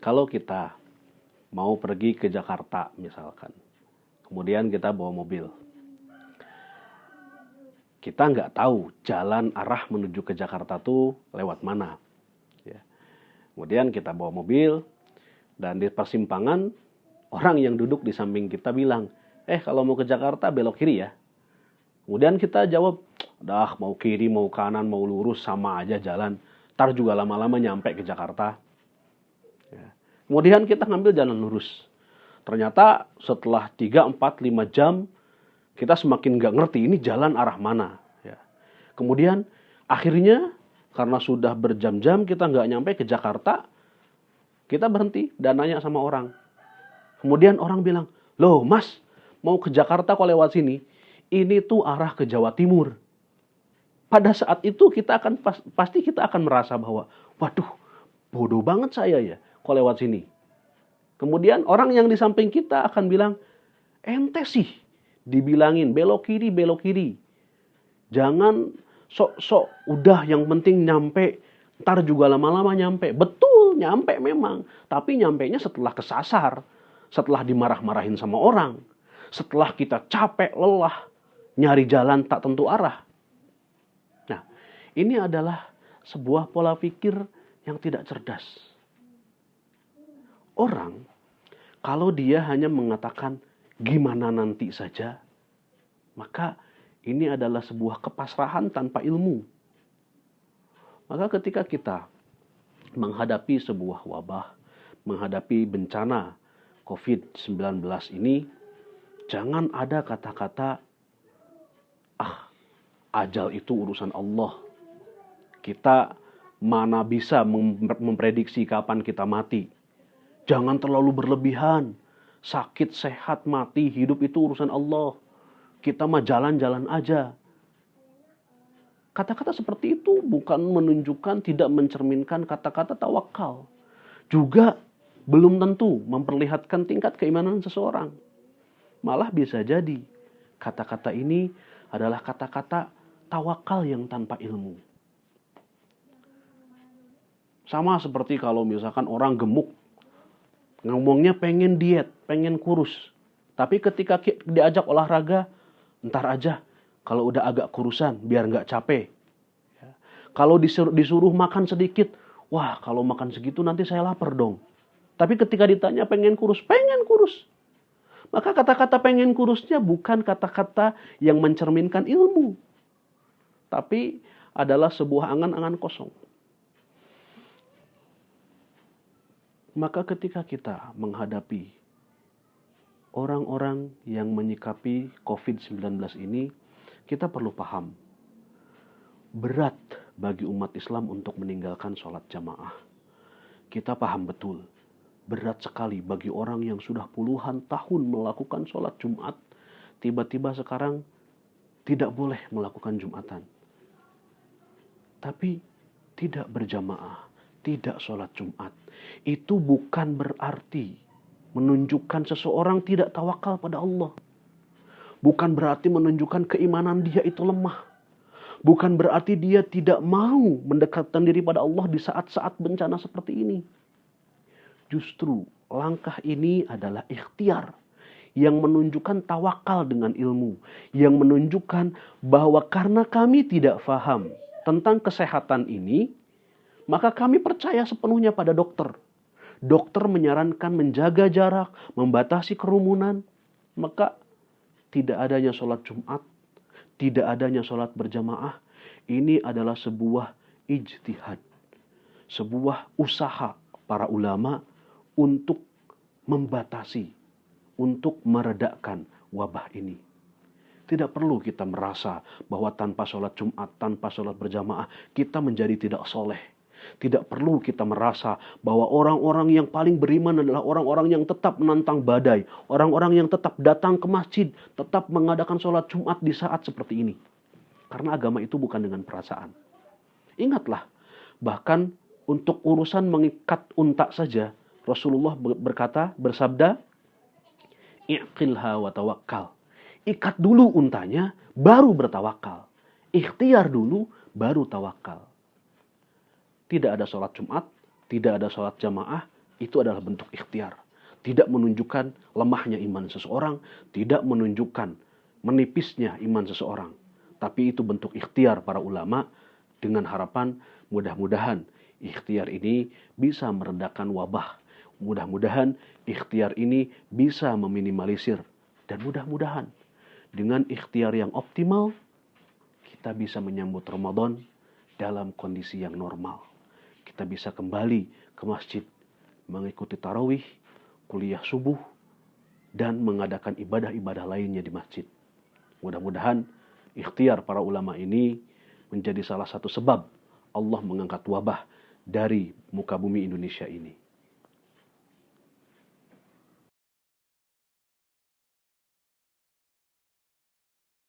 Kalau kita mau pergi ke Jakarta misalkan, kemudian kita bawa mobil, kita nggak tahu jalan arah menuju ke Jakarta tuh lewat mana. Ya. Kemudian kita bawa mobil, dan di persimpangan, orang yang duduk di samping kita bilang, kalau mau ke Jakarta belok kiri ya. Kemudian kita jawab, dah mau kiri, mau kanan, mau lurus, sama aja jalan. Ntar juga lama-lama nyampe ke Jakarta. Ya. Kemudian kita ngambil jalan lurus. Ternyata setelah 3, 4, 5 jam, kita semakin nggak ngerti ini jalan arah mana. Ya. Kemudian akhirnya karena sudah berjam-jam kita nggak nyampe ke Jakarta, kita berhenti dan nanya sama orang. Kemudian orang bilang, loh mas, mau ke Jakarta kok lewat sini? Ini tuh arah ke Jawa Timur. Pada saat itu kita akan pasti kita akan merasa bahwa, waduh, bodoh banget saya ya, kok lewat sini. Kemudian orang yang di samping kita akan bilang, ente sih dibilangin belok kiri, belok kiri. Jangan sok-sok, udah yang penting nyampe, ntar juga lama-lama nyampe. Betul, nyampe memang. Tapi nyampenya setelah kesasar, setelah dimarah-marahin sama orang, setelah kita capek, lelah, nyari jalan tak tentu arah. Nah, ini adalah sebuah pola pikir yang tidak cerdas. Orang, kalau dia hanya mengatakan gimana nanti saja, maka ini adalah sebuah kepasrahan tanpa ilmu. Maka ketika kita menghadapi sebuah wabah, menghadapi bencana COVID-19 ini, jangan ada kata-kata, ajal itu urusan Allah. Kita mana bisa memprediksi kapan kita mati. Jangan terlalu berlebihan. Sakit, sehat, mati, hidup itu urusan Allah. Kita mah jalan-jalan aja. Kata-kata seperti itu bukan menunjukkan, tidak mencerminkan kata-kata tawakal. Juga belum tentu memperlihatkan tingkat keimanan seseorang. Malah bisa jadi kata-kata ini adalah kata-kata tawakal yang tanpa ilmu. Sama seperti kalau misalkan orang gemuk, ngomongnya pengen diet, pengen kurus. Tapi ketika diajak olahraga, ntar aja kalau udah agak kurusan, biar nggak capek. Ya. Kalau disuruh makan sedikit, wah kalau makan segitu nanti saya lapar dong. Tapi ketika ditanya pengen kurus, pengen kurus. Maka kata-kata pengen kurusnya bukan kata-kata yang mencerminkan ilmu. Tapi adalah sebuah angan-angan kosong. Maka ketika kita menghadapi orang-orang yang menyikapi COVID-19 ini, kita perlu paham. Berat bagi umat Islam untuk meninggalkan sholat jamaah. Kita paham betul. Berat sekali bagi orang yang sudah puluhan tahun melakukan sholat Jumat, tiba-tiba sekarang tidak boleh melakukan Jumatan. Tapi tidak berjamaah, tidak sholat Jumat. Itu bukan berarti menunjukkan seseorang tidak tawakal pada Allah. Bukan berarti menunjukkan keimanan dia itu lemah. Bukan berarti dia tidak mau mendekatkan diri pada Allah di saat-saat bencana seperti ini. Justru langkah ini adalah ikhtiar yang menunjukkan tawakal dengan ilmu. Yang menunjukkan bahwa karena kami tidak faham tentang kesehatan ini, maka kami percaya sepenuhnya pada dokter. Dokter menyarankan menjaga jarak, membatasi kerumunan. Maka tidak adanya sholat Jumat, tidak adanya sholat berjamaah. Ini adalah sebuah ijtihad. Sebuah usaha para ulama untuk membatasi, untuk meredakan wabah ini. Tidak perlu kita merasa bahwa tanpa sholat Jumat, tanpa sholat berjamaah, kita menjadi tidak soleh. Tidak perlu kita merasa bahwa orang-orang yang paling beriman adalah orang-orang yang tetap menantang badai. Orang-orang yang tetap datang ke masjid, tetap mengadakan sholat Jumat di saat seperti ini. Karena agama itu bukan dengan perasaan. Ingatlah, bahkan untuk urusan mengikat unta saja, Rasulullah bersabda, "Iqilha wa tawakkal." Ikat dulu untanya, baru bertawakal. Ikhtiar dulu, baru tawakal. Tidak ada sholat Jumat, tidak ada sholat jamaah, itu adalah bentuk ikhtiar. Tidak menunjukkan lemahnya iman seseorang, tidak menunjukkan menipisnya iman seseorang. Tapi itu bentuk ikhtiar para ulama dengan harapan mudah-mudahan ikhtiar ini bisa meredakan wabah. Mudah-mudahan ikhtiar ini bisa meminimalisir. Dan mudah-mudahan dengan ikhtiar yang optimal, kita bisa menyambut Ramadan dalam kondisi yang normal. Kita bisa kembali ke masjid, mengikuti tarawih, kuliah subuh, dan mengadakan ibadah-ibadah lainnya di masjid. Mudah-mudahan ikhtiar para ulama ini menjadi salah satu sebab Allah mengangkat wabah dari muka bumi Indonesia ini.